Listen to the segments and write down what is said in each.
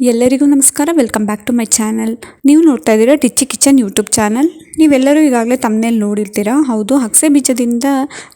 ಎಲ್ಲರಿಗೂ ನಮಸ್ಕಾರ. Welcome back to my channel. ನೀವು ನೋಡ್ತಾ ಇದ್ದೀರಾ ಟಿಚ್ಚಿ ಕಿಚನ್ ಯೂಟ್ಯೂಬ್ ಚಾನಲ್. ನೀವೆಲ್ಲರೂ ಈಗಾಗಲೇ ತಮ್ಮನೇಲಿ ನೋಡಿರ್ತೀರಾ. ಹೌದು, ಅಗಸೆ ಬೀಜದಿಂದ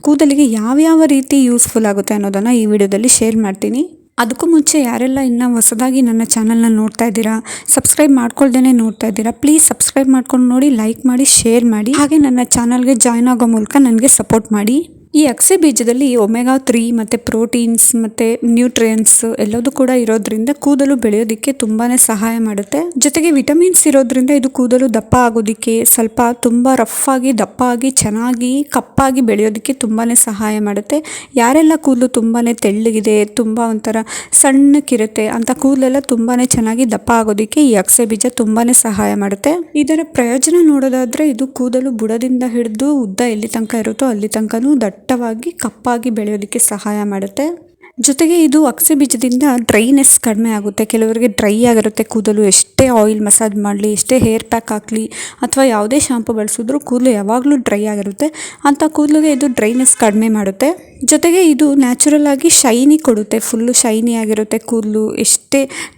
ಕೂದಲಿಗೆ ಯಾವ್ಯಾವ ರೀತಿ ಯೂಸ್ಫುಲ್ ಆಗುತ್ತೆ ಅನ್ನೋದನ್ನು ಈ ವಿಡಿಯೋದಲ್ಲಿ ಶೇರ್ ಮಾಡ್ತೀನಿ. ಅದಕ್ಕೂ ಮುಂಚೆ ಯಾರೆಲ್ಲ ಇನ್ನೂ ಹೊಸದಾಗಿ ನನ್ನ ಚಾನಲ್ನ ನೋಡ್ತಾ ಇದ್ದೀರಾ, ಸಬ್ಸ್ಕ್ರೈಬ್ ಮಾಡ್ಕೊಳ್ದೇ ನೋಡ್ತಾ ಇದ್ದೀರಾ, ಪ್ಲೀಸ್ ಸಬ್ಸ್ಕ್ರೈಬ್ ಮಾಡ್ಕೊಂಡು ನೋಡಿ, ಲೈಕ್ ಮಾಡಿ, ಶೇರ್ ಮಾಡಿ, ಹಾಗೆ ನನ್ನ ಚಾನಲ್ಗೆ ಜಾಯ್ನ್ ಆಗೋ ಮೂಲಕ ನನಗೆ ಸಪೋರ್ಟ್ ಮಾಡಿ. ಈ ಅಗಸೆ ಬೀಜದಲ್ಲಿ ಒಮೆಗಾ 3 ಮತ್ತು ಪ್ರೋಟೀನ್ಸ್ ಮತ್ತು ನ್ಯೂಟ್ರಿಯೆಂಟ್ಸ್ ಎಲ್ಲದೂ ಕೂಡ ಇರೋದ್ರಿಂದ ಕೂದಲು ಬೆಳೆಯೋದಕ್ಕೆ ತುಂಬಾ ಸಹಾಯ ಮಾಡುತ್ತೆ. ಜೊತೆಗೆ ವಿಟಮಿನ್ಸ್ ಇರೋದ್ರಿಂದ ಇದು ಕೂದಲು ದಪ್ಪ ಆಗೋದಕ್ಕೆ, ಸ್ವಲ್ಪ ತುಂಬ ರಫ್ ಆಗಿ ದಪ್ಪ ಆಗಿ ಚೆನ್ನಾಗಿ ಕಪ್ಪಾಗಿ ಬೆಳೆಯೋದಕ್ಕೆ ತುಂಬಾ ಸಹಾಯ ಮಾಡುತ್ತೆ. ಯಾರೆಲ್ಲ ಕೂದಲು ತುಂಬಾ ತೆಳ್ಳಗಿದೆ, ತುಂಬ ಒಂಥರ ಸಣ್ಣಕ್ಕಿರುತ್ತೆ ಅಂತ ಕೂದಲೆಲ್ಲ ತುಂಬಾ ಚೆನ್ನಾಗಿ ದಪ್ಪ ಆಗೋದಕ್ಕೆ ಈ ಅಗಸೆ ಬೀಜ ತುಂಬಾ ಸಹಾಯ ಮಾಡುತ್ತೆ. ಇದರ ಪ್ರಯೋಜನ ನೋಡೋದಾದರೆ ಇದು ಕೂದಲು ಬುಡದಿಂದ ಹಿಡಿದು ಉದ್ದ ಎಲ್ಲಿ ತನಕ ಇರುತ್ತೋ ಅಲ್ಲಿ ತನಕನೂ ದಟ್ಟವಾಗಿ ಕಪ್ಪಾಗಿ ಬೆಳೆಯೋದಕ್ಕೆ ಸಹಾಯ ಮಾಡುತ್ತೆ. ಜೊತೆಗೆ ಇದು ಅಗಸೆ ಬೀಜದಿಂದ ಡ್ರೈನೆಸ್ ಕಡಿಮೆ ಆಗುತ್ತೆ. ಕೆಲವರಿಗೆ ಡ್ರೈ ಆಗಿರುತ್ತೆ ಕೂದಲು, ಎಷ್ಟೇ ಆಯಿಲ್ ಮಸಾಜ್ ಮಾಡಲಿ, ಎಷ್ಟೇ ಹೇರ್ ಪ್ಯಾಕ್ ಹಾಕಲಿ ಅಥವಾ ಯಾವುದೇ ಶಾಂಪು ಬಳಸಿದ್ರೂ ಕೂದಲು ಯಾವಾಗಲೂ ಡ್ರೈ ಆಗಿರುತ್ತೆ. ಅಂಥ ಕೂದಲಿಗೆ ಇದು ಡ್ರೈನೆಸ್ ಕಡಿಮೆ ಮಾಡುತ್ತೆ. ಜೊತೆಗೆ ಇದು ನ್ಯಾಚುರಲ್ ಆಗಿ ಶೈನಿ ಕೊಡುತ್ತೆ, ಫುಲ್ಲು ಶೈನಿ ಆಗಿರುತ್ತೆ ಕೂದಲು.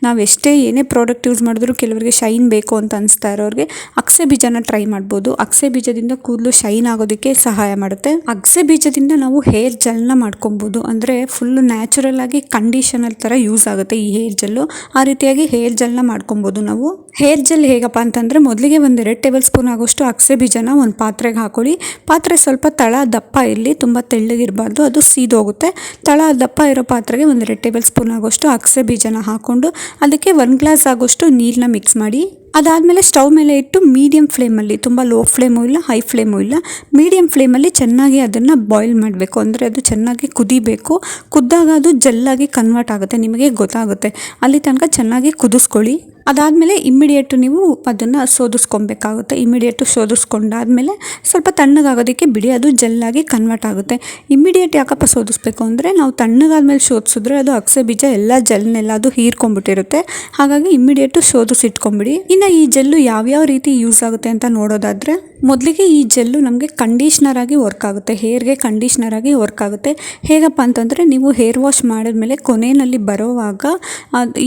ನಾವೆಷ್ಟೇ ಏನೇ ಪ್ರಾಡಕ್ಟ್ ಯೂಸ್ ಮಾಡಿದ್ರೂ ಕೆಲವರಿಗೆ ಶೈನ್ ಬೇಕು ಅಂತ ಅನಿಸ್ತಾ ಇರೋರಿಗೆ ಅಗಸೆ ಬೀಜನ ಟ್ರೈ ಮಾಡ್ಬೋದು. ಅಗಸೆ ಬೀಜದಿಂದ ಕೂದಲು ಶೈನ್ ಆಗೋದಕ್ಕೆ ಸಹಾಯ ಮಾಡುತ್ತೆ. ಅಗಸೆ ಬೀಜದಿಂದ ನಾವು ಹೇರ್ ಜೆಲ್ನ ಮಾಡ್ಕೊಬೋದು. ಅಂದರೆ ಫುಲ್ಲು ನ್ಯಾಚುರಲ್ ಆಗಿ ಕಂಡೀಷನರ್ ಥರ ಯೂಸ್ ಆಗುತ್ತೆ ಈ ಹೇರ್ ಜೆಲ್ಲು. ಆ ರೀತಿಯಾಗಿ ಹೇರ್ ಜೆಲ್ನ ಮಾಡ್ಕೊಬೋದು ನಾವು. ಹೇರ್ ಜೆಲ್ ಹೇಗಪ್ಪ ಅಂತಂದರೆ, ಮೊದಲಿಗೆ 1-2 ಟೇಬಲ್ ಸ್ಪೂನ್ ಆಗೋಷ್ಟು ಅಗಸೆ ಬೀಜನ ಒಂದು ಪಾತ್ರೆಗೆ ಹಾಕೊಳ್ಳಿ. ಪಾತ್ರೆ ಸ್ವಲ್ಪ ತಳ ದಪ್ಪ ಇರಲಿ, ತುಂಬ ತೆಳ್ಳಗಿರಬಾರ್ದು, ಅದು ಸೀದೋಗುತ್ತೆ. ತಳ ದಪ್ಪ ಇರೋ ಪಾತ್ರೆಗೆ 1-2 ಟೇಬಲ್ ಸ್ಪೂನ್ ಆಗೋಷ್ಟು ಅಗಸೆ ಬೀಜನ ಹಾಕ್ಕೊಂಡು ಅದಕ್ಕೆ 1 ಗ್ಲಾಸ್ ಆಗೋಷ್ಟು ನೀರನ್ನ ಮಿಕ್ಸ್ ಮಾಡಿ, ಅದಾದಮೇಲೆ ಸ್ಟವ್ ಮೇಲೆ ಇಟ್ಟು ಮೀಡಿಯಮ್ ಫ್ಲೇಮಲ್ಲಿ, ತುಂಬ ಲೋ ಫ್ಲೇಮು ಇಲ್ಲ ಹೈ ಫ್ಲೇಮು ಇಲ್ಲ, ಮೀಡಿಯಮ್ ಫ್ಲೇಮಲ್ಲಿ ಚೆನ್ನಾಗಿ ಅದನ್ನು ಬಾಯ್ಲ್ ಮಾಡಬೇಕು. ಅಂದರೆ ಅದು ಚೆನ್ನಾಗಿ ಕುದಿಬೇಕು. ಕುದ್ದಾಗ ಅದು ಜೆಲ್ಲಾಗಿ ಕನ್ವರ್ಟ್ ಆಗುತ್ತೆ, ನಿಮಗೆ ಗೊತ್ತಾಗುತ್ತೆ. ಅಲ್ಲಿ ತನಕ ಚೆನ್ನಾಗಿ ಕುದಿಸ್ಕೊಳ್ಳಿ. ಅದಾದಮೇಲೆ ಇಮ್ಮಿಡಿಯೇಟು ನೀವು ಅದನ್ನು ಸೋದಿಸ್ಕೊಬೇಕಾಗುತ್ತೆ. ಇಮ್ಮಿಡಿಯೇಟು ಸೋದಿಸ್ಕೊಂಡಾದಮೇಲೆ ಸ್ವಲ್ಪ ತಣ್ಣಗಾಗೋದಕ್ಕೆ ಬಿಡಿ, ಅದು ಜೆಲ್ಲಾಗಿ ಕನ್ವರ್ಟ್ ಆಗುತ್ತೆ. ಇಮ್ಮಿಡಿಯೇಟ್ ಯಾಕಪ್ಪ ಸೋದಿಸ್ಬೇಕು ಅಂದರೆ, ನಾವು ತಣ್ಣಗಾದ್ಮೇಲೆ ಸೋದಿಸಿದ್ರೆ ಅದು ಅಗಸೆ ಬೀಜ ಎಲ್ಲ ಜೆಲ್ನೆಲ್ಲ ಅದು ಹೀರ್ಕೊಂಡ್ಬಿಟ್ಟಿರುತ್ತೆ. ಹಾಗಾಗಿ ಇಮ್ಮಿಡಿಯೇಟು ಸೋದಿಸಿಟ್ಕೊಂಬಿಡಿ. ಇನ್ನು ಈ ಜೆಲ್ಲು ಯಾವ್ಯಾವ ರೀತಿ ಯೂಸ್ ಆಗುತ್ತೆ ಅಂತ ನೋಡೋದಾದರೆ, ಮೊದಲಿಗೆ ಈ ಜೆಲ್ಲು ನಮಗೆ ಕಂಡೀಷ್ನರ್ ಆಗಿ ವರ್ಕ್ ಆಗುತ್ತೆ, ಹೇರ್ಗೆ ಕಂಡೀಷ್ನರ್ ಆಗಿ ವರ್ಕ್ ಆಗುತ್ತೆ. ಹೇಗಪ್ಪ ಅಂತಂದರೆ, ನೀವು ಹೇರ್ ವಾಶ್ ಮಾಡಿದ್ಮೇಲೆ ಕೊನೆಯಲ್ಲಿ ಬರೋವಾಗ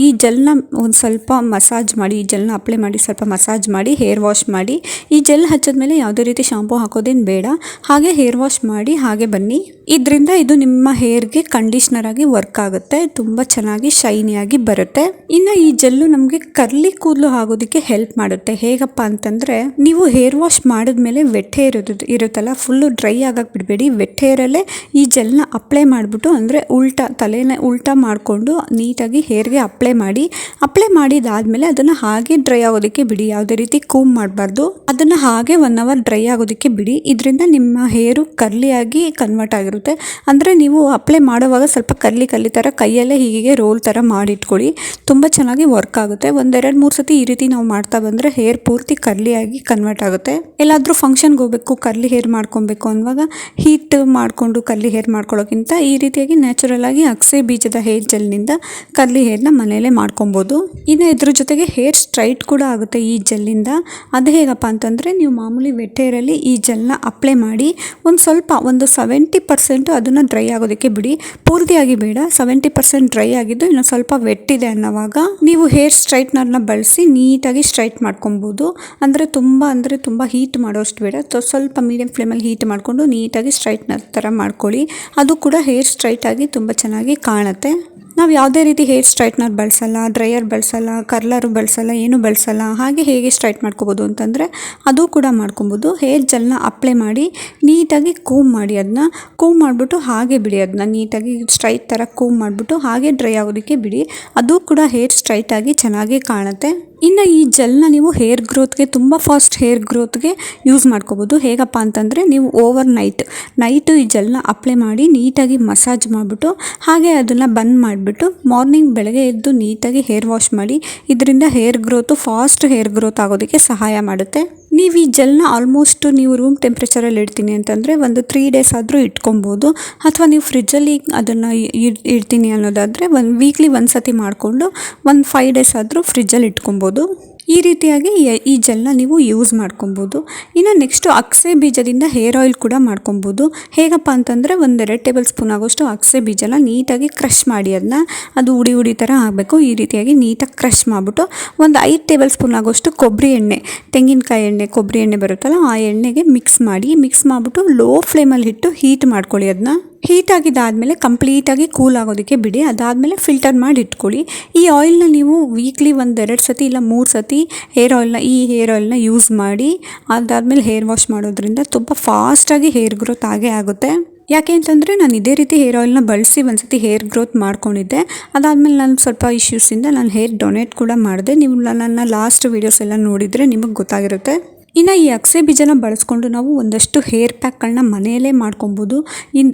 ಈ ಜೆಲ್ನ ಒಂದು ಸ್ವಲ್ಪ ಮಸಾಜ್ ಮಾಡಿ, ಈ ಜೆಲ್ನ ಅಪ್ಲೈ ಮಾಡಿ ಸ್ವಲ್ಪ ಮಸಾಜ್ ಮಾಡಿ ಹೇರ್ ವಾಶ್ ಮಾಡಿ. ಈ ಜೆಲ್ ಹಚ್ಚಿದ್ಮೇಲೆ ಯಾವುದೇ ರೀತಿ ಶಾಂಪು ಹಾಕೋದೇನು ಬೇಡ, ಹಾಗೆ ಹೇರ್ ವಾಶ್ ಮಾಡಿ ಹಾಗೆ ಬನ್ನಿ. ಇದರಿಂದ ಇದು ನಿಮ್ಮ ಹೇರ್ಗೆ ಕಂಡೀಷ್ನರ್ ಆಗಿ ವರ್ಕ್ ಆಗುತ್ತೆ, ತುಂಬ ಚೆನ್ನಾಗಿ ಶೈನಿಯಾಗಿ ಬರುತ್ತೆ. ಇನ್ನು ಈ ಜೆಲ್ಲು ನಮಗೆ ಕರ್ಲಿ ಕೂದಲು ಆಗೋದಕ್ಕೆ ಹೆಲ್ಪ್ ಮಾಡುತ್ತೆ. ಹೇಗಪ್ಪ ಅಂತಂದರೆ, ನೀವು ಹೇರ್ ವಾಶ್ ಮಾಡಿದ್ಮೇಲೆ ವೆಟ್ ಹೇರ್ ಇರುತ್ತಲ್ಲ, ಫುಲ್ಲು ಡ್ರೈ ಆಗಕ್ಕೆ ಬಿಡಬೇಡಿ. ವೆಟ್ ಹೇರಲ್ಲೇ ಈ ಜೆಲ್ನ ಅಪ್ಲೈ ಮಾಡಿಬಿಟ್ಟು, ಅಂದರೆ ತಲೆನ ಉಲ್ಟಾ ಮಾಡಿಕೊಂಡು ನೀಟಾಗಿ ಹೇರ್ಗೆ ಅಪ್ಲೈ ಮಾಡಿದಾದಮೇಲೆ ಅದನ್ನು ಹಾಗೆ ಡ್ರೈ ಆಗೋದಕ್ಕೆ ಬಿಡಿ. ಯಾವುದೇ ರೀತಿ ಕೂಮ್ ಮಾಡಬಾರ್ದು, ಅದನ್ನು ಹಾಗೆ 1 ಅವರ್ ಡ್ರೈ ಆಗೋದಕ್ಕೆ ಬಿಡಿ. ಇದರಿಂದ ನಿಮ್ಮ ಹೇರು ಕರ್ಲಿಯಾಗಿ ಕನ್ವರ್ಟ್ ಆಗಿರುತ್ತೆ. ಅಂದರೆ ನೀವು ಅಪ್ಲೈ ಮಾಡುವಾಗ ಸ್ವಲ್ಪ ಕರ್ಲಿ ಥರ ಕೈಯಲ್ಲೇ ಹೀಗೆ ರೋಲ್ ಥರ ಮಾಡಿಟ್ಕೊಳ್ಳಿ, ತುಂಬ ಚೆನ್ನಾಗಿ ವರ್ಕ್ ಆಗುತ್ತೆ. 1-2-3 ಸತಿ ಈ ರೀತಿ ನಾವು ಮಾಡ್ತಾ ಬಂದರೆ ಹೇರ್ ಪೂರ್ತಿ ಕರ್ಲಿಯಾಗಿ ಕನ್ವರ್ಟ್ ಆಗುತ್ತೆ. ಎಲ್ಲಾದರೂ ಫಂಕ್ಷನ್ಗೆ ಹೋಗಬೇಕು, ಕರ್ಲಿ ಹೇರ್ ಮಾಡ್ಕೊಬೇಕು ಅನ್ನುವಾಗ ಹೀಟ್ ಮಾಡಿಕೊಂಡು ಕರ್ಲಿ ಹೇರ್ ಮಾಡ್ಕೊಳ್ಳೋಕ್ಕಿಂತ ಈ ರೀತಿಯಾಗಿ ನ್ಯಾಚುರಲ್ ಆಗಿ ಅಗಸೆ ಬೀಜದ ಹೇರ್ ಜೆಲ್ನಿಂದ ಕರ್ಲಿ ಹೇರ್ನ ಮನೆಯಲ್ಲೇ ಮಾಡ್ಕೊಬೋದು. ಇನ್ನು ಇದ್ರ ಜೊತೆಗೆ ಹೇರ್ ಸ್ಟ್ರೈಟ್ ಕೂಡ ಆಗುತ್ತೆ ಈ ಜೆಲ್ಲಿಂದ. ಅದು ಹೇಗಪ್ಪ ಅಂತಂದರೆ, ನೀವು ಮಾಮೂಲಿ ವೆಟ್ ಹೇರಲ್ಲಿ ಈ ಜೆಲ್ನ ಅಪ್ಲೈ ಮಾಡಿ ಒಂದು 70% ಅದನ್ನು ಡ್ರೈ ಆಗೋದಕ್ಕೆ ಬಿಡಿ. ಪೂರ್ತಿಯಾಗಿ ಬೇಡ, 70% ಡ್ರೈ ಆಗಿದ್ದು ಇನ್ನು ಸ್ವಲ್ಪ ವೆಟ್ ಇದೆ ಅನ್ನೋವಾಗ ನೀವು ಹೇರ್ ಸ್ಟ್ರೈಟ್ನರ್ನ ಬಳಸಿ ನೀಟಾಗಿ ಸ್ಟ್ರೈಟ್ ಮಾಡ್ಕೊಬೋದು. ಅಂದರೆ ತುಂಬ ಹೀಟ್ ಮಾಡೋಷ್ಟು ಬೇಡ, ಸ್ವಲ್ಪ ಮೀಡಿಯಮ್ ಫ್ಲೇಮಲ್ಲಿ ಹೀಟ್ ಮಾಡಿಕೊಂಡು ನೀಟಾಗಿ ಸ್ಟ್ರೈಟ್ನರ್ ಥರ ಮಾಡ್ಕೊಳ್ಳಿ. ಅದು ಕೂಡ ಹೇರ್ ಸ್ಟ್ರೈಟ್ ಆಗಿ ತುಂಬ ಚೆನ್ನಾಗಿ ಕಾಣುತ್ತೆ. ನಾವು ಯಾವುದೇ ರೀತಿ ಹೇರ್ ಸ್ಟ್ರೈಟ್ನರ್ ಬಳಸಲ್ಲ, ಡ್ರೈಯರ್ ಬಳಸಲ್ಲ, ಕರ್ಲರು ಬಳಸಲ್ಲ, ಏನೂ ಬಳಸಲ್ಲ. ಹಾಗೆ ಹೇಗೆ ಸ್ಟ್ರೈಟ್ ಮಾಡ್ಕೋಬೋದು ಅಂತಂದರೆ, ಅದು ಕೂಡ ಮಾಡ್ಕೊಬೋದು. ಹೇರ್ ಜೆಲ್ನ ಅಪ್ಲೈ ಮಾಡಿ ನೀಟಾಗಿ ಕೂಮ್ ಮಾಡಿ, ಅದನ್ನ ಕೂಮ್ ಮಾಡಿಬಿಟ್ಟು ಹಾಗೆ ಬಿಡಿ. ಅದನ್ನ ನೀಟಾಗಿ ಸ್ಟ್ರೈಟ್ ಥರ ಕೂಮ್ ಮಾಡಿಬಿಟ್ಟು ಹಾಗೆ ಡ್ರೈ ಆಗೋದಕ್ಕೆ ಬಿಡಿ. ಅದು ಕೂಡ ಹೇರ್ ಸ್ಟ್ರೈಟಾಗಿ ಚೆನ್ನಾಗಿ ಕಾಣುತ್ತೆ. ಇನ್ನು ಈ ಜೆಲ್ನ ನೀವು ಹೇರ್ ಗ್ರೋತ್ಗೆ, ತುಂಬ ಫಾಸ್ಟ್ ಹೇರ್ ಗ್ರೋತ್ಗೆ ಯೂಸ್ ಮಾಡ್ಕೋಬೋದು. ಹೇಗಪ್ಪ ಅಂತಂದರೆ, ನೀವು ಓವರ್ ನೈಟು ಈ ಜೆಲ್ನ ಅಪ್ಲೈ ಮಾಡಿ ನೀಟಾಗಿ ಮಸಾಜ್ ಮಾಡಿಬಿಟ್ಟು ಹಾಗೆ ಅದನ್ನು ಬಂದ್ ಮಾಡಿಬಿಟ್ಟು ಮಾರ್ನಿಂಗ್ ಬೆಳಗ್ಗೆ ಎದ್ದು ನೀಟಾಗಿ ಹೇರ್ ವಾಶ್ ಮಾಡಿ. ಇದರಿಂದ ಫಾಸ್ಟ್ ಹೇರ್ ಗ್ರೋತ್ ಆಗೋದಕ್ಕೆ ಸಹಾಯ ಮಾಡುತ್ತೆ. ನೀವು ಈ ಜೆಲ್ನ ಆಲ್ಮೋಸ್ಟ್ ನೀವು ರೂಮ್ ಟೆಂಪ್ರೇಚರಲ್ಲಿ ಇಡ್ತೀನಿ ಅಂತಂದರೆ ಒಂದು 3 ಡೇಸ್ ಆದರೂ ಇಟ್ಕೊಬೋದು. ಅಥವಾ ನೀವು ಫ್ರಿಜ್ಜಲ್ಲಿ ಅದನ್ನು ಇಡ್ತೀನಿ ಅನ್ನೋದಾದರೆ ವೀಕ್ಲಿ 1 ಸತಿ ಮಾಡಿಕೊಂಡು ಒಂದು 5 ಡೇಸ್ ಆದರೂ ಫ್ರಿಜ್ಜಲ್ಲಿ ಇಟ್ಕೊಬೋದು. ಈ ರೀತಿಯಾಗಿ ಈ ಜೆಲ್ನ ನೀವು ಯೂಸ್ ಮಾಡ್ಕೊಬೋದು. ಇನ್ನು ನೆಕ್ಸ್ಟು ಅಗಸೆ ಬೀಜದಿಂದ ಹೇರ್ ಆಯಿಲ್ ಕೂಡ ಮಾಡ್ಕೊಬೋದು. ಹೇಗಪ್ಪ ಅಂತಂದರೆ 1-2 ಟೇಬಲ್ ಸ್ಪೂನ್ ಆಗೋಷ್ಟು ಅಗಸೆ ಬೀಜನ ನೀಟಾಗಿ ಕ್ರಷ್ ಮಾಡಿ ಅದು ಉಡಿ ಥರ ಆಗಬೇಕು. ಈ ರೀತಿಯಾಗಿ ನೀಟಾಗಿ ಕ್ರಷ್ ಮಾಡಿಬಿಟ್ಟು 5 ಟೇಬಲ್ ಸ್ಪೂನ್ ಆಗೋಷ್ಟು ಕೊಬ್ಬರಿ ಎಣ್ಣೆ, ತೆಂಗಿನಕಾಯಿ ಎಣ್ಣೆ, ಕೊಬ್ಬರಿ ಎಣ್ಣೆ ಬರುತ್ತಲ್ಲ ಆ ಎಣ್ಣೆಗೆ ಮಿಕ್ಸ್ ಮಾಡಿಬಿಟ್ಟು ಲೋ ಫ್ಲೇಮಲ್ಲಿ ಇಟ್ಟು ಹೀಟ್ ಮಾಡ್ಕೊಳ್ಳಿ. ಅದನ್ನ ಹೀಟ್ ಆಗಿದ್ದಾದಮೇಲೆ ಕಂಪ್ಲೀಟಾಗಿ ಕೂಲ್ ಆಗೋದಕ್ಕೆ ಬಿಡಿ. ಅದಾದಮೇಲೆ ಫಿಲ್ಟರ್ ಮಾಡಿ ಇಟ್ಕೊಳ್ಳಿ. ಈ ಆಯಿಲ್ನ ನೀವು ವೀಕ್ಲಿ 1-2 ಸತಿ ಇಲ್ಲ 3 ಸತಿ ಹೇರ್ ಆಯಿಲ್ನ ಯೂಸ್ ಮಾಡಿ ಅದಾದಮೇಲೆ ಹೇರ್ ವಾಶ್ ಮಾಡೋದ್ರಿಂದ ತುಂಬ ಫಾಸ್ಟಾಗಿ ಹೇರ್ ಗ್ರೋತ್ ಆಗುತ್ತೆ. ಯಾಕೆ ಅಂತಂದರೆ ನಾನು ಇದೇ ರೀತಿ ಹೇರ್ ಆಯಿಲ್ನ ಬಳಸಿ ಒಂದು ಸತಿ ಹೇರ್ ಗ್ರೋತ್ ಮಾಡ್ಕೊಂಡಿದ್ದೆ. ಅದಾದಮೇಲೆ ನಾನು ಸ್ವಲ್ಪ ಇಶ್ಯೂಸಿಂದ ನಾನು ಹೇರ್ ಡೊನೇಟ್ ಕೂಡ ಮಾಡಿದೆ. ನೀವು ನನ್ನ ಲಾಸ್ಟ್ ವೀಡಿಯೋಸ್ ಎಲ್ಲ ನೋಡಿದರೆ ನಿಮಗೆ ಗೊತ್ತಾಗಿರುತ್ತೆ. ಇನ್ನು ಈ ಅಗಸೆ ಬೀಜನ ಬಳಸ್ಕೊಂಡು ನಾವು ಒಂದಷ್ಟು ಹೇರ್ ಪ್ಯಾಕ್ಗಳನ್ನ ಮನೆಯಲ್ಲೇ ಮಾಡ್ಕೊಬೋದು.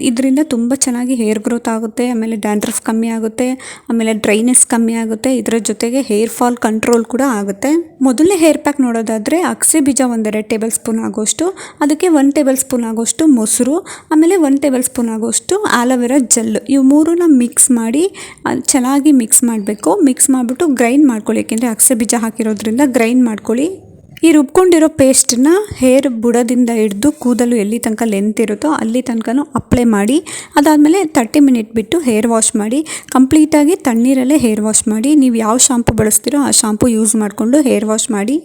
ಇದರಿಂದ ತುಂಬ ಚೆನ್ನಾಗಿ ಹೇರ್ ಗ್ರೋತ್ ಆಗುತ್ತೆ, ಆಮೇಲೆ ಡ್ಯಾಂಡ್ರಫ್ ಕಮ್ಮಿ ಆಗುತ್ತೆ, ಆಮೇಲೆ ಡ್ರೈನೆಸ್ ಕಮ್ಮಿ ಆಗುತ್ತೆ. ಇದರ ಜೊತೆಗೆ ಹೇರ್ ಫಾಲ್ ಕಂಟ್ರೋಲ್ ಕೂಡ ಆಗುತ್ತೆ. ಮೊದಲನೇ ಹೇರ್ ಪ್ಯಾಕ್ ನೋಡೋದಾದರೆ ಅಗಸೆ ಬೀಜ 1-2 ಟೇಬಲ್ ಸ್ಪೂನ್ ಆಗೋಷ್ಟು, ಅದಕ್ಕೆ 1 ಟೇಬಲ್ ಸ್ಪೂನ್ ಆಗೋಷ್ಟು ಮೊಸರು, ಆಮೇಲೆ 1 ಟೇಬಲ್ ಸ್ಪೂನ್ ಆಗೋಷ್ಟು ಆಲೋವೆರಾ ಜೆಲ್, ಇವು ಮೂರನ್ನ ಮಿಕ್ಸ್ ಮಾಡಿ ಚೆನ್ನಾಗಿ ಮಿಕ್ಸ್ ಮಾಡಬೇಕು. ಮಿಕ್ಸ್ ಮಾಡಿಬಿಟ್ಟು ಗ್ರೈಂಡ್ ಮಾಡ್ಕೊಳ್ಳಿ. ಏಕೆಂದರೆ ಅಗಸೆ ಬೀಜ ಹಾಕಿರೋದ್ರಿಂದ ಗ್ರೈಂಡ್ ಮಾಡ್ಕೊಳ್ಳಿ. ಈ ರುಬ್ಕೊಂಡಿರೋ ಪೇಸ್ಟನ್ನ ಹೇರ್ ಬುಡದಿಂದ ಹಿಡಿದು ಕೂದಲು ಎಲ್ಲಿ ತನಕ ಲೆಂತ್ ಇರುತ್ತೋ ಅಲ್ಲಿ ತನಕನೂ ಅಪ್ಲೈ ಮಾಡಿ. ಅದಾದಮೇಲೆ 30 ಮಿನಿಟ್ ಬಿಟ್ಟು ಹೇರ್ ವಾಶ್ ಮಾಡಿ. ಕಂಪ್ಲೀಟಾಗಿ ತಣ್ಣೀರಲ್ಲೇ ಹೇರ್ ವಾಶ್ ಮಾಡಿ. ನೀವು ಯಾವ ಶಾಂಪು ಬಳಸ್ತೀರೋ ಆ ಶಾಂಪು ಯೂಸ್ ಮಾಡಿಕೊಂಡು ಹೇರ್ ವಾಶ್ ಮಾಡಿ.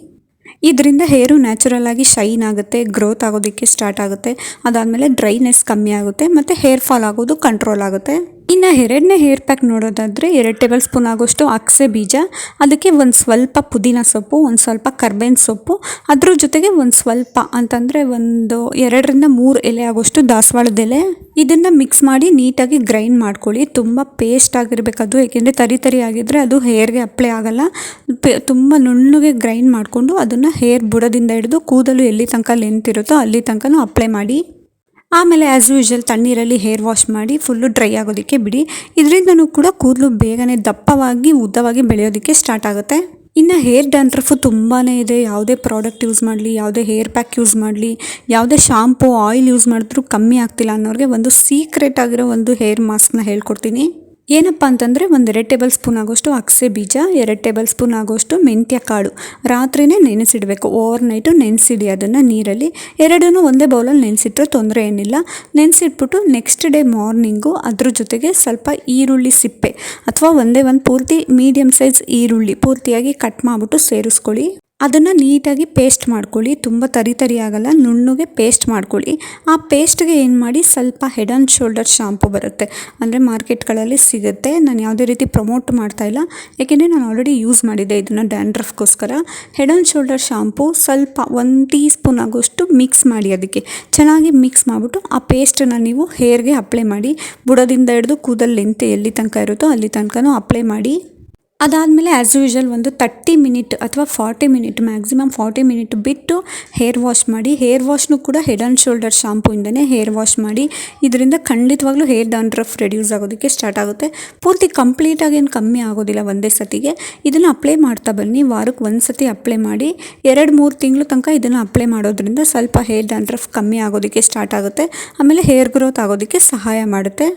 ಇದರಿಂದ ಹೇರು ನ್ಯಾಚುರಲ್ ಆಗಿ ಶೈನ್ ಆಗುತ್ತೆ, ಗ್ರೋತ್ ಆಗೋದಕ್ಕೆ ಸ್ಟಾರ್ಟ್ ಆಗುತ್ತೆ. ಅದಾದಮೇಲೆ ಡ್ರೈನೆಸ್ ಕಮ್ಮಿ ಆಗುತ್ತೆ ಮತ್ತು ಹೇರ್ ಫಾಲ್ ಆಗೋದು ಕಂಟ್ರೋಲ್ ಆಗುತ್ತೆ. ಇನ್ನು 2ನೇ ಹೇರ್ ಪ್ಯಾಕ್ ನೋಡೋದಾದರೆ 2 ಟೇಬಲ್ ಸ್ಪೂನ್ ಆಗೋಷ್ಟು ಅಗಸೆ ಬೀಜ, ಅದಕ್ಕೆ ಒಂದು ಸ್ವಲ್ಪ ಪುದೀನ ಸೊಪ್ಪು, ಒಂದು ಸ್ವಲ್ಪ ಕರ್ಬೇವಿನ ಸೊಪ್ಪು, ಅದ್ರ ಜೊತೆಗೆ ಒಂದು ಸ್ವಲ್ಪ ಅಂತಂದರೆ 2-3 ಎಲೆ ಆಗೋಷ್ಟು ದಾಸವಾಳದ ಎಲೆ, ಇದನ್ನು ಮಿಕ್ಸ್ ಮಾಡಿ ನೀಟಾಗಿ ಗ್ರೈಂಡ್ ಮಾಡ್ಕೊಳ್ಳಿ. ತುಂಬ ಪೇಸ್ಟ್ ಆಗಿರಬೇಕದು, ಏಕೆಂದರೆ ತರಿ ಆಗಿದ್ದರೆ ಅದು ಹೇರ್ಗೆ ಅಪ್ಲೈ ಆಗೋಲ್ಲ. ತುಂಬ ನುಣ್ಣಗೆ ಗ್ರೈಂಡ್ ಮಾಡಿಕೊಂಡು ಅದನ್ನು ಹೇರ್ ಬುಡದಿಂದ ಹಿಡಿದು ಕೂದಲು ಎಲ್ಲಿ ತನಕ ಲೆಂತ್ ಇರುತ್ತೋ ಅಲ್ಲಿ ತನಕನೂ ಅಪ್ಲೈ ಮಾಡಿ. ಆಮೇಲೆ ಆ್ಯಸ್ ಯೂಶುವಲ್ ತಣ್ಣೀರಲ್ಲಿ ಹೇರ್ ವಾಶ್ ಮಾಡಿ ಫುಲ್ಲು ಡ್ರೈ ಆಗೋದಕ್ಕೆ ಬಿಡಿ. ಇದರಿಂದನೂ ಕೂಡ ಕೂದಲು ಬೇಗನೆ ದಪ್ಪವಾಗಿ ಉದ್ದವಾಗಿ ಬೆಳೆಯೋದಕ್ಕೆ ಸ್ಟಾರ್ಟ್ ಆಗುತ್ತೆ. ಇನ್ನು ಹೇರ್ ಡ್ಯಾಂಡ್ರಫು ತುಂಬಾ ಇದೆ. ಯಾವುದೇ ಪ್ರಾಡಕ್ಟ್ ಯೂಸ್ ಮಾಡಲಿ, ಯಾವುದೇ ಹೇರ್ ಪ್ಯಾಕ್ ಯೂಸ್ ಮಾಡಲಿ, ಯಾವುದೇ ಶಾಂಪು ಆಯಿಲ್ ಯೂಸ್ ಮಾಡಿದ್ರೂ ಕಮ್ಮಿ ಆಗ್ತಿಲ್ಲ ಅನ್ನೋರಿಗೆ ಒಂದು ಸೀಕ್ರೆಟ್ ಆಗಿರೋ ಒಂದು ಹೇರ್ ಮಾಸ್ಕ್ನ ಹೇಳ್ಕೊಡ್ತೀನಿ. ಏನಪ್ಪ ಅಂತಂದರೆ 1-2 ಟೇಬಲ್ ಸ್ಪೂನ್ ಆಗೋಷ್ಟು ಅಗಸೆ ಬೀಜ, 2 ಟೇಬಲ್ ಸ್ಪೂನ್ ಆಗೋಷ್ಟು ಮೆಂತ್ಯ ಕಾಳು ರಾತ್ರಿನೇ ನೆನೆಸಿಡಬೇಕು. ಓವರ್ ನೈಟು ನೆನೆಸಿಡಿ ಅದನ್ನು ನೀರಲ್ಲಿ. ಎರಡನ್ನೂ ಒಂದೇ ಬೌಲಲ್ಲಿ ನೆನೆಸಿಟ್ರೆ ತೊಂದರೆ ಏನಿಲ್ಲ. ನೆನೆಸಿಟ್ಬಿಟ್ಟು ನೆಕ್ಸ್ಟ್ ಡೇ ಮಾರ್ನಿಂಗು ಅದ್ರ ಜೊತೆಗೆ ಸ್ವಲ್ಪ ಈರುಳ್ಳಿ ಸಿಪ್ಪೆ ಅಥವಾ ಒಂದೇ ಒಂದು ಪೂರ್ತಿ ಮೀಡಿಯಮ್ ಸೈಜ್ ಈರುಳ್ಳಿ ಪೂರ್ತಿಯಾಗಿ ಕಟ್ ಮಾಡಿಬಿಟ್ಟು ಸೇರಿಸ್ಕೊಳ್ಳಿ. ಅದನ್ನು ನೀಟಾಗಿ ಪೇಸ್ಟ್ ಮಾಡ್ಕೊಳ್ಳಿ. ತುಂಬ ತರಿ ಆಗಲ್ಲ, ನುಣ್ಣಗೆ ಪೇಸ್ಟ್ ಮಾಡ್ಕೊಳ್ಳಿ. ಆ ಪೇಸ್ಟ್ಗೆ ಏನು ಮಾಡಿ ಸ್ವಲ್ಪ ಹೆಡ್ ಆ್ಯಂಡ್ ಶೋಲ್ಡರ್ ಶಾಂಪು ಬರುತ್ತೆ, ಅಂದರೆ ಮಾರ್ಕೆಟ್ಗಳಲ್ಲಿ ಸಿಗುತ್ತೆ. ನಾನು ಯಾವುದೇ ರೀತಿ ಪ್ರಮೋಟ್ ಮಾಡ್ತಾಯಿಲ್ಲ, ಏಕೆಂದರೆ ನಾನು ಆಲ್ರೆಡಿ ಯೂಸ್ ಮಾಡಿದ್ದೆ ಇದನ್ನು ಡ್ಯಾಂಡ್ರಫ್ಗೋಸ್ಕರ. ಹೆಡ್ ಆ್ಯಂಡ್ ಶೋಲ್ಡರ್ ಶಾಂಪು ಸ್ವಲ್ಪ 1 ಟೀ ಸ್ಪೂನ್ ಆಗೋಷ್ಟು ಮಿಕ್ಸ್ ಮಾಡಿ. ಅದಕ್ಕೆ ಚೆನ್ನಾಗಿ ಮಿಕ್ಸ್ ಮಾಡಿಬಿಟ್ಟು ಆ ಪೇಸ್ಟನ್ನು ನೀವು ಹೇರ್ಗೆ ಅಪ್ಲೈ ಮಾಡಿ. ಬುಡದಿಂದ ಹಿಡಿದು ಕೂದಲು ಲೆಂತ್ ಎಲ್ಲಿ ತನಕ ಇರುತ್ತೋ ಅಲ್ಲಿ ತನಕನೂ ಅಪ್ಲೈ ಮಾಡಿ. ಅದಾದಮೇಲೆ ಆ್ಯಸ್ ಯೂಶುವಲ್ ಒಂದು 30 ಮಿನಿಟ್ ಅಥವಾ 40 ಮಿನಿಟ್, ಮ್ಯಾಕ್ಸಿಮಮ್ 40 ಮಿನಿಟ್ ಬಿಟ್ಟು ಹೇರ್ ವಾಶ್ ಮಾಡಿ. ಹೇರ್ ವಾಶ್ನೂ ಕೂಡ ಹೆಡ್ ಆ್ಯಂಡ್ ಶೋಲ್ಡರ್ ಶಾಂಪೂಯಿಂದನೇ ಹೇರ್ ವಾಶ್ ಮಾಡಿ. ಇದರಿಂದ ಖಂಡಿತವಾಗ್ಲೂ ಹೇರ್ ಡ್ಯಾಂಡ್ರಫ್ ರೆಡ್ಯೂಸ್ ಆಗೋದಕ್ಕೆ ಸ್ಟಾರ್ಟ್ ಆಗುತ್ತೆ. ಪೂರ್ತಿ ಕಂಪ್ಲೀಟಾಗಿ ಏನು ಕಮ್ಮಿ ಆಗೋದಿಲ್ಲ ಒಂದೇ ಸತಿಗೆ. ಇದನ್ನು ಅಪ್ಲೈ ಮಾಡ್ತಾ ಬನ್ನಿ. ವಾರಕ್ಕೆ 1 ಸತಿ ಅಪ್ಲೈ ಮಾಡಿ 2-3 ತಿಂಗಳು ತನಕ ಇದನ್ನು ಅಪ್ಲೈ ಮಾಡೋದ್ರಿಂದ ಸ್ವಲ್ಪ ಹೇರ್ ಡ್ಯಾಂಡ್ರಫ್ ಕಮ್ಮಿ ಆಗೋದಕ್ಕೆ ಸ್ಟಾರ್ಟ್ ಆಗುತ್ತೆ. ಆಮೇಲೆ ಹೇರ್ ಗ್ರೋತ್ ಆಗೋದಕ್ಕೆ ಸಹಾಯ ಮಾಡುತ್ತೆ.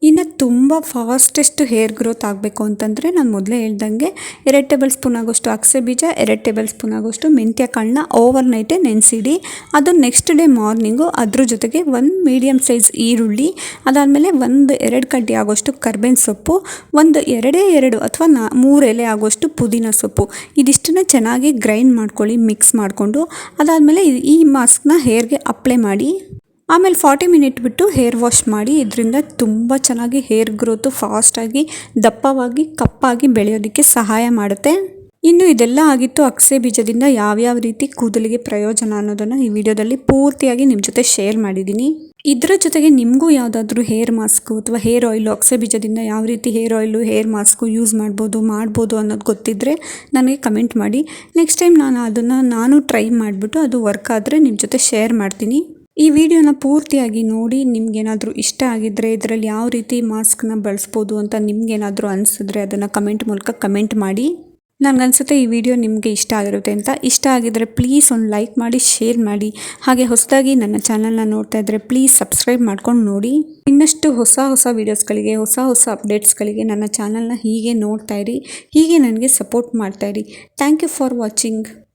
ಇನ್ನು ತುಂಬ ಫಾಸ್ಟೆಸ್ಟ್ ಹೇರ್ ಗ್ರೋತ್ ಆಗಬೇಕು ಅಂತಂದರೆ ನಾನು ಮೊದಲೇ ಹೇಳ್ದಂಗೆ 2 ಟೇಬಲ್ ಸ್ಪೂನ್ ಆಗೋಷ್ಟು ಅಗಸೆ ಬೀಜ, 2 ಟೇಬಲ್ ಸ್ಪೂನ್ ಆಗೋಷ್ಟು ಮೆಂತ್ಯ ಕಾಳನ್ನ ಓವರ್ ನೈಟೇ ನೆನೆಸಿಡಿ. ಅದು ನೆಕ್ಸ್ಟ್ ಡೇ ಮಾರ್ನಿಂಗು ಅದ್ರ ಜೊತೆಗೆ 1 ಮೀಡಿಯಮ್ ಸೈಜ್ ಈರುಳ್ಳಿ, ಅದಾದಮೇಲೆ 1-2 ಕಡ್ಡಿ ಆಗೋಷ್ಟು ಕರ್ಬೇವಿನ ಸೊಪ್ಪು, 2 ಅಥವಾ 3 ಎಲೆ ಆಗೋಷ್ಟು ಪುದೀನ ಸೊಪ್ಪು, ಇದಿಷ್ಟನ್ನು ಚೆನ್ನಾಗಿ ಗ್ರೈಂಡ್ ಮಾಡ್ಕೊಳ್ಳಿ ಮಿಕ್ಸ್ ಮಾಡಿಕೊಂಡು. ಅದಾದಮೇಲೆ ಈ ಮಾಸ್ಕ್ನ ಹೇರ್ಗೆ ಅಪ್ಲೈ ಮಾಡಿ. ಆಮೇಲೆ 40 ಮಿನಿಟ್ ಬಿಟ್ಟು ಹೇರ್ ವಾಶ್ ಮಾಡಿ. ಇದರಿಂದ ತುಂಬ ಚೆನ್ನಾಗಿ ಹೇರ್ ಗ್ರೋತು ಫಾಸ್ಟಾಗಿ ದಪ್ಪವಾಗಿ ಕಪ್ಪಾಗಿ ಬೆಳೆಯೋದಕ್ಕೆ ಸಹಾಯ ಮಾಡುತ್ತೆ. ಇನ್ನು ಇದೆಲ್ಲ ಆಗಿತ್ತು ಅಗಸೆ ಬೀಜದಿಂದ ಯಾವ್ಯಾವ ರೀತಿ ಕೂದಲಿಗೆ ಪ್ರಯೋಜನ ಅನ್ನೋದನ್ನು ಈ ವಿಡಿಯೋದಲ್ಲಿ ಪೂರ್ತಿಯಾಗಿ ನಿಮ್ಮ ಜೊತೆ ಶೇರ್ ಮಾಡಿದ್ದೀನಿ. ಇದರ ಜೊತೆಗೆ ನಿಮಗೂ ಯಾವುದಾದ್ರೂ ಹೇರ್ ಮಾಸ್ಕು ಅಥವಾ ಹೇರ್ ಆಯಿಲು, ಅಗಸೆ ಬೀಜದಿಂದ ಯಾವ ರೀತಿ hair oil, hair mask use ಮಾಡ್ಬೋದು ಅನ್ನೋದು ಗೊತ್ತಿದ್ದರೆ ನನಗೆ ಕಮೆಂಟ್ ಮಾಡಿ. ನೆಕ್ಸ್ಟ್ ಟೈಮ್ ನಾನು ಟ್ರೈ ಮಾಡಿಬಿಟ್ಟು ಅದು ವರ್ಕ್ ಆದರೆ ನಿಮ್ಮ ಜೊತೆ ಶೇರ್ ಮಾಡ್ತೀನಿ. ಈ ವಿಡಿಯೋನ ಪೂರ್ತಿಯಾಗಿ ನೋಡಿ. ನಿಮ್ಗೇನಾದರೂ ಇಷ್ಟ ಆಗಿದ್ದರೆ ಇದರಲ್ಲಿ ಯಾವ ರೀತಿ ಮಾಸ್ಕ್ನ ಬಳಸ್ಬೋದು ಅಂತ ನಿಮ್ಗೇನಾದರೂ ಅನಿಸಿದ್ರೆ ಅದನ್ನು ಕಮೆಂಟ್ ಮೂಲಕ ಕಮೆಂಟ್ ಮಾಡಿ. ನನಗನ್ಸುತ್ತೆ ಈ ವಿಡಿಯೋ ನಿಮಗೆ ಇಷ್ಟ ಆಗಿರುತ್ತೆ ಅಂತ. ಇಷ್ಟ ಆಗಿದ್ರೆ ಪ್ಲೀಸ್ ಒಂದು ಲೈಕ್ ಮಾಡಿ, ಶೇರ್ ಮಾಡಿ. ಹಾಗೆ ಹೊಸದಾಗಿ ನನ್ನ ಚಾನಲ್ನ ನೋಡ್ತಾ ಇದ್ದರೆ ಪ್ಲೀಸ್ ಸಬ್ಸ್ಕ್ರೈಬ್ ಮಾಡ್ಕೊಂಡು ನೋಡಿ. ಇನ್ನಷ್ಟು ಹೊಸ ವೀಡಿಯೋಸ್ಗಳಿಗೆ, ಹೊಸ ಅಪ್ಡೇಟ್ಸ್ಗಳಿಗೆ ನನ್ನ ಚಾನಲ್ನ ಹೀಗೆ ನೋಡ್ತಾ ಇರಿ. ಹೀಗೆ ನನಗೆ ಸಪೋರ್ಟ್ ಮಾಡ್ತಾ ಇರಿ. Thank you for watching.